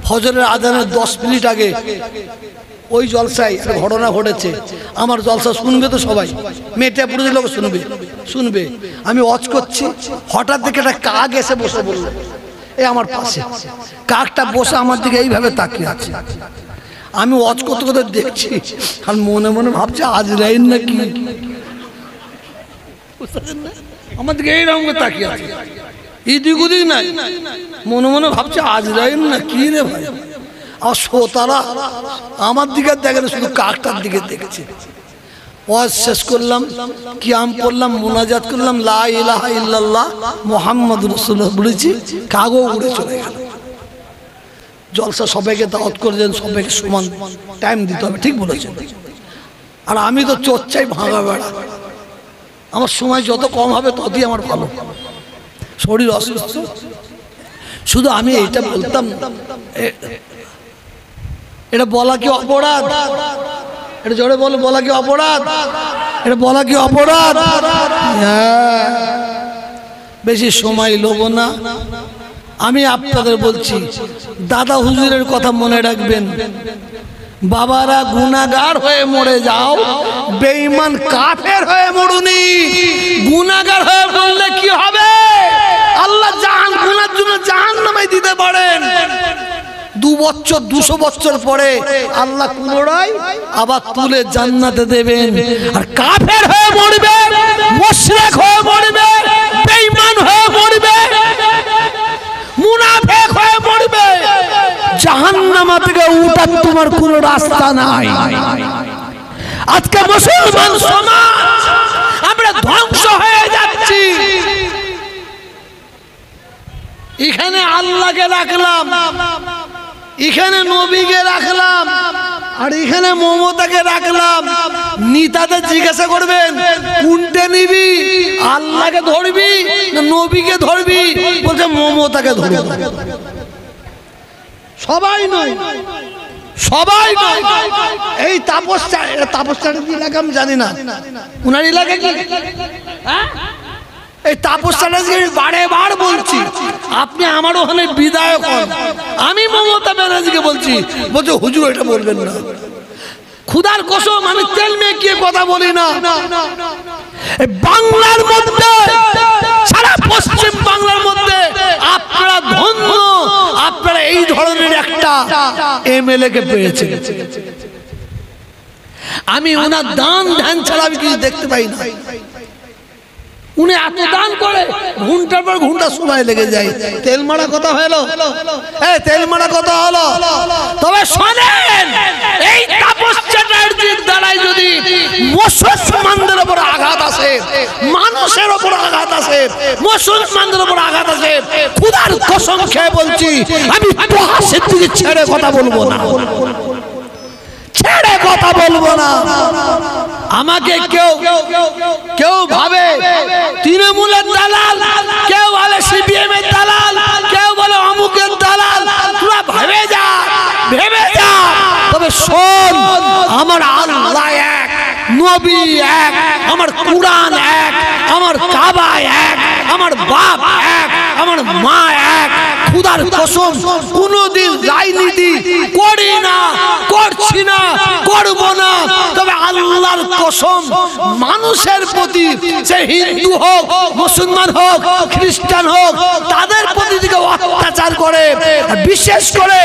ফজরের আজানের 10 মিনিট আগে ওই জলসায় একটা ঘটনা ঘটেছে। আমার জলসা শুনবে তো সবাই, মেয়েটা পুরো লোক শুনবে। আমি ওয়াজ করছি, হঠাৎ দেখে একটা কাক এসে বসে বলল এই আমার পাশে। কাকটা বসে আমার দিকে এইভাবে তাকিয়ে আছে। আমি ওয়াজ করতে করতে দেখছি আর মনে মনে ভাবছি আজরাইল নাকি, আমার দিকে এইরকম তাকিয়ে আছে, এদিক ওদিক নাই, মনে মনে ভাবছে আজরাইল না কি রে ভাই। আর শ্রোতারা আমার দিকে দেখে না, শুধু কাকটার দিকে দেখছে। ওয়াজ শেষ করলাম, কিয়াম পড়লাম, মুনাজাত করলাম, লা ইলাহা ইল্লাল্লাহ মুহাম্মাদুর রাসূলুল্লাহ বলেছি, কাগও উড়ে চলে গেল। জলসা সবাইকে দাওয়াত করেছেন, সবাইকে সমান টাইম দিতে হবে, ঠিক বলেছেন। আর আমি তো চর্চাই ভাঙা বেড়া, আমার সময় যত কম হবে ততই আমার ভালো। শরীর অসুস্থ, শুধু আমি এইটা বলতাম, এটা বলা কি অপরাধ? এটা জোরে বলে, বলা কি অপরাধ? এটা বলা কি অপরাধ? হ্যাঁ, বেশি সময় লোব না। আমি আপনাদের বলছি, দাদা হুজুরের কথা মনে রাখবেন। বাবারা গুনাহগার হয়ে মরে যাও, বেঈমান কাফের হয়ে মরুনি। গুনাহগার হয়ে মরলে কি হবে? আল্লাহ গুনার জন্য জাহান্নামে দিতে পারেন। 2 বছর 200 বছর পরে আল্লাহ পুনরায় আবার তুলে জান্নাতে দেবেন। আর কাফের হয়ে মরবে, মুশরিক হয়ে মরবে, বেঈমান হয়ে মরবে, মুনাফিক হয়ে মরবে, জাহান্নাম থেকে উঠার তোমার কোনো রাস্তা নাই। আজকে মুসলমান সমাজ আমরা ধ্বংস হয়ে যাচ্ছি। এখানে আল্লাহকে রাখলাম, এখানে নবীকে রাখলাম, আর এখানে মমতাকে রাখলাম। নেতাদের জিজ্ঞাসা করবেন কোনটা নিবি, আল্লাহকে ধরবি না নবীকে ধরবি? বলছে মমতাকে ধরবি। সবাই নয়, সবাই নয়। এই তাপসচারী এলাকা আমি জানি না, উনার এলাকা কি? এই তাপসচারী বারে বার বলছি, আপনি আমার ওখানে বিধায়ক হন, আমি মমতা ব্যানার্জিকে বলছি, বলছে হুজুর এটা বলবেন না। খুদার কসম আমি তেল মেখে কথা বলি না। বাংলার মধ্যে, সারা পশ্চিম বাংলার মধ্যে আপনারা ধন্য, আপনারা এই ধরনের একটা এমএলএ কে পেয়েছেন। আমি ওনার দান ধ্যান ছাড়া আমি কিছু দেখতে পাই না। উনি এত দান করে, ঘন্টার পর ঘন্টা সময় লেগে যায়। তেল মারা কথা হলো, তেল মারা কথা হলো। তবে শোনেন, এই তাপস চ্যাটার্জির দ্বারাই যদি মুসলমানদের উপর আঘাত আসে, মানুষের উপর আঘাত আসে, মুসলমানদের উপর আঘাত আসে, খুদার কসম খেয়ে বলছি আমি তোহাসের দিকে ছেড়ে কথা বলবো না, ছেড়ে কথা বলবো না। আমাকে কেউ ভাবে তৃণমূলের দালাল, কেউ বলে সিপিএম এর দালাল, কেউ বলে অমুকের দালাল। তোরা ভেবে যা, ভেবে যা। তবে শোন, আমার আল্লাহ এক, নবী এক, আমার কুরআন এক, আমার কাবা এক, আমার বাপ এক, আমার মা এক। খুদার কসম কোনদিন রাজনীতি করি না, করছি না, করব না। তবে আল্লাহর কসম মানুষের প্রতি, সে হিন্দু হোক, মুসলমান হোক, খ্রিস্টান হোক, তাদের প্রতি যদি কেউ অত্যাচার করে, বিশেষ করে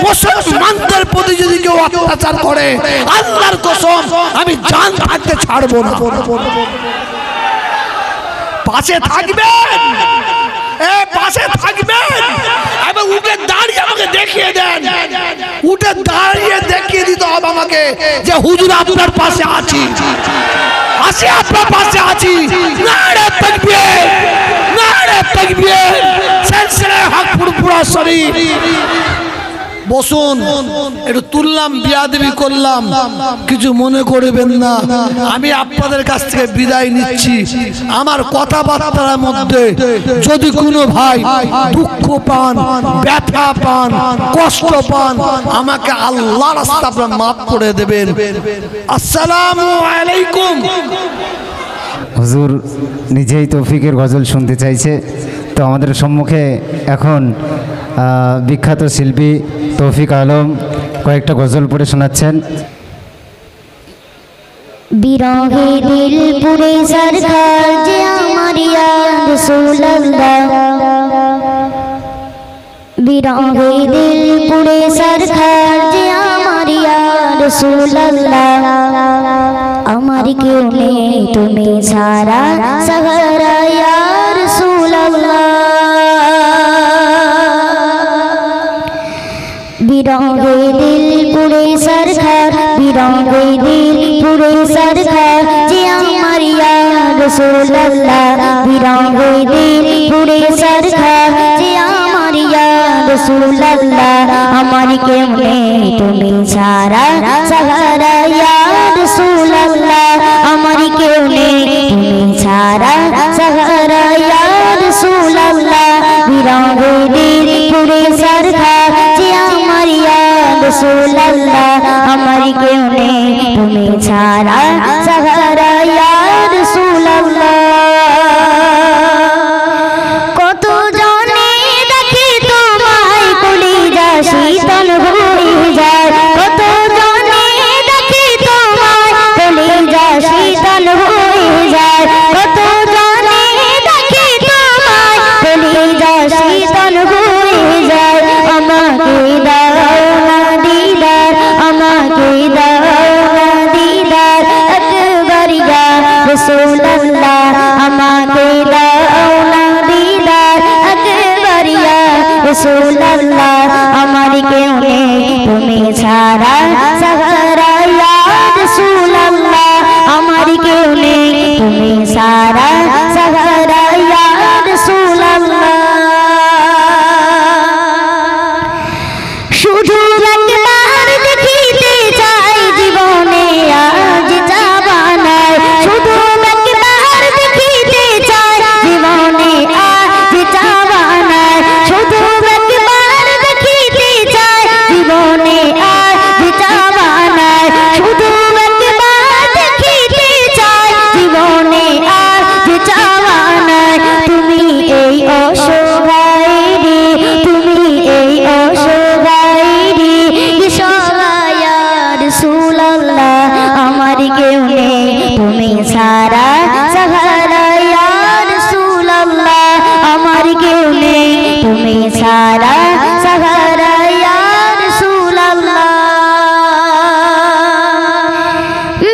মুসলমানদের প্রতি যদি কেউ অত্যাচার করে, আল্লাহর কসম আমি জান থাকতে ছাড়বো না। পাশে থাকবেন, পাশে থাকবেন এবং উঠে দাঁড়িয়ে আমাকে দেখিয়ে দেন, উঠে দাঁড়িয়ে দেখিয়ে দিতে হবে আমাকে যে হুজুর আপনার পাশে আছি, আছি আপনার পাশে আছি। নারে তাকবীর, নারে তাকবীর, সিলসিলা হক ফুরফুরা শরীফ। বসুন, একটু তুললাম, বিয়াদবি করলাম, কিছু মনে করবেন না। আমি আপনাদের কাছ থেকে বিদায় নিচ্ছি। আমার কথাবার্তার মধ্যে যদি কোনো ভাই দুঃখ পান, ব্যথা পান, কষ্ট পান, আমাকে আল্লাহর রাস্তায় আপনারা মাফ করে দেবেন। আসসালামু আলাইকুম। হুজুর নিজেই তৌফিকের গজল শুনতে চাইছে, তো আমাদের সম্মুখে এখন বিখ্যাত শিল্পী তৌফিক আলম কয়েকটা গজল পড়ে শোনাচ্ছেন। বিরহে দিল পুরে সরকার যে আমার ইয়া রাসূলুল্লাহ, বিরহে দিল পুরে সরকার যে আমার ইয়া রাসূলুল্লাহ, আমার কেউ নেই তুমি ছাড়া সাহারা ইয়া রাসূলুল্লাহ। বিরহে দিল পুরে সরকার, বিরহে দিল পুরে সরকার যে আমার ইয়া রাসূলুল্লাহ, বিরহে দিল পুরে সরকার যে আমার ইয়া রাসূলুল্লাহ, আমার কেউ নেই তুমি ছাড়া সাহারা ইয়া রাসূলুল্লাহ, আমার কেউ নেই তুমি ছাড়া সাহারা ইয়া রাসূলুল্লাহ। বিরহে দিল পুরে সরকার যে আমার ইয়া রাসূলুল্লাহ, আমার কেউ নেই তুমি ছাড়া সাহারা ইয়া রাসূলুল্লাহ। কত জনে দেখি তোমায় কলিজা শীতল হয়ে যায়, কত জনে দেখি তোমায় কলিজা শীতল হয়ে যায়, কত জনে দেখি তোমায় কলিজা শীতল হয়ে যায়। আমাকে দাও না দিদার, আমাকে দাও না দিদার একবার ইয়া রাসূলুল্লাহ, আমাকে দাও না দিদার একবার ইয়া রাসূলুল্লাহ, আমার কেউ নেই তুমি ছাড়া সাহারা ইয়া রাসূলুল্লাহ, আমার কেউ নেই তুমি ছাড়া সাহারা ইয়া রাসূলুল্লাহ। শুধু একবার দেখিতে চাই জীবনে আজ জাবানায়, শুধু একবার দেখিতে চাই জীবনে আজ জাবানায়, শুধু একবার দেখিতে চাই জীবনে আজ জাবানায়, শুধু একবার দেখিতে চাই জীবনে আজ জাবানায়। তুমি এই অসহায়রি, তুমি এই অসহায়রি সহায় ইয়া রাসূলুল্লাহ, আমার কেউ নেই তুমি ছাড়া সাহারা ইয়া রাসূলুল্লাহ, আমার কেউ নেই তুমি ছাড়া সাহারা ইয়া রাসূলুল্লাহ।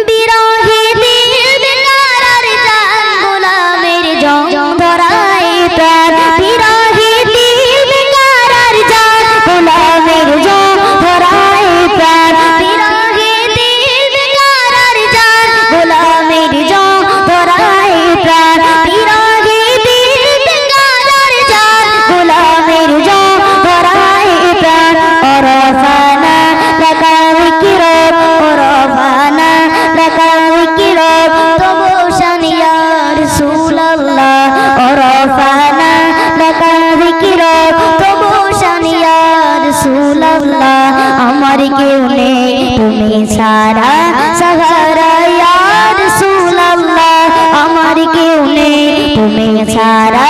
বিরহে দিল বেকারার জান গোলামের জং ধরায় প্রাণ, বিরহে দিল বেকারার জান গোলামের জং ধরায় প্রাণ, বিরহে দিল বেকারার জান গোলামের জং ধরায় প্রাণ, বিরহে দিল বেকারার জান গোলামের জং ধরায় প্রাণ। ওরফানা লাকা যিকরুক, ওরফানা লাকা যিকরুক তবু শান ইয়া রাসূলুল্লাহ, ওরফানা লাকা যিকরুক তবু শান ইয়া রাসূলুল্লাহ, আমার কেউ নেই তুমি ছাড়া সাহারা ইয়া রাসূলুল্লাহ, আমার কেউ নেই তুমি ছাড়া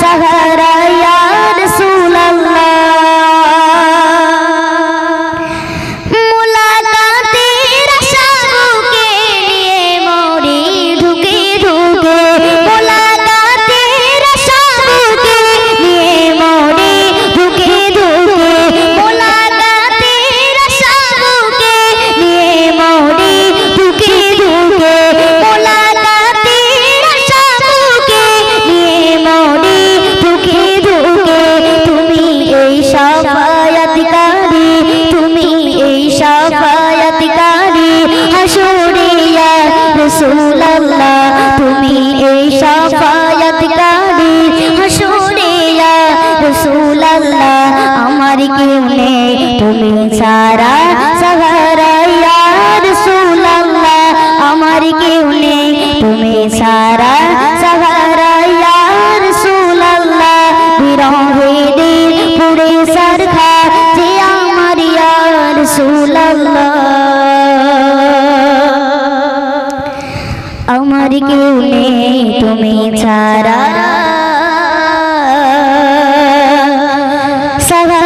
সাহারা ইয়া রাসূলুল্লাহ। মুলাকাতের আশা বুকে নিয়ে মরি ঢুকে ঢুকে, মুলাকাতের আশা বুকে নিয়ে মরি ঢুকে ঢুকে, মুলাকাতের আশা বুকে নিয়ে মরি ঢুকে ঢুকে, মুলাকাতের আশা বুকে নিয়ে মরি ঢুকে ঢুকে। তুমি এই শাফায়াতকারী, তুমি এই শাফায়াতকারী হাসরে ইয়া রাসূলুল্লাহ, তুমি এই শাফায়াতকারী হাসরে ইয়া রাসূলুল্লাহ, আমার কেউ নেই তুমি ছাড়া সাহারা ইয়া রাসূলুল্লাহ, আমার কেউ নেই তুমি ছাড়া সাহারা ইয়া রাসূলুল্লাহ। বিরহে দিল পুরে সরকার যে আমার ইয়া রাসূলুল্লাহ, আমার কেউ নেই তুমি ছাড়া সাহারা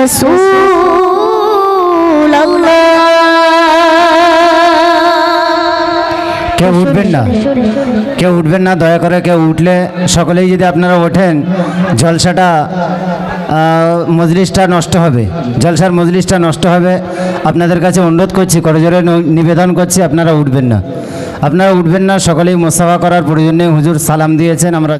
রাসূলুল্লাহ। কেউ উঠবেন না, কেউ উঠবেন না, দয়া করে কেউ উঠলে সকলেই যদি আপনারা ওঠেন জলসাটা মজলিসটা নষ্ট হবে, জলসার মজলিসটা নষ্ট হবে। আপনাদের কাছে অনুরোধ করছি, করজোরে নিবেদন করছি, আপনারা উঠবেন না, আপনারা উঠবেন না। সকলেই মুসাফা করার প্রয়োজনে হুজুর সালাম দিয়েছেন, আমরা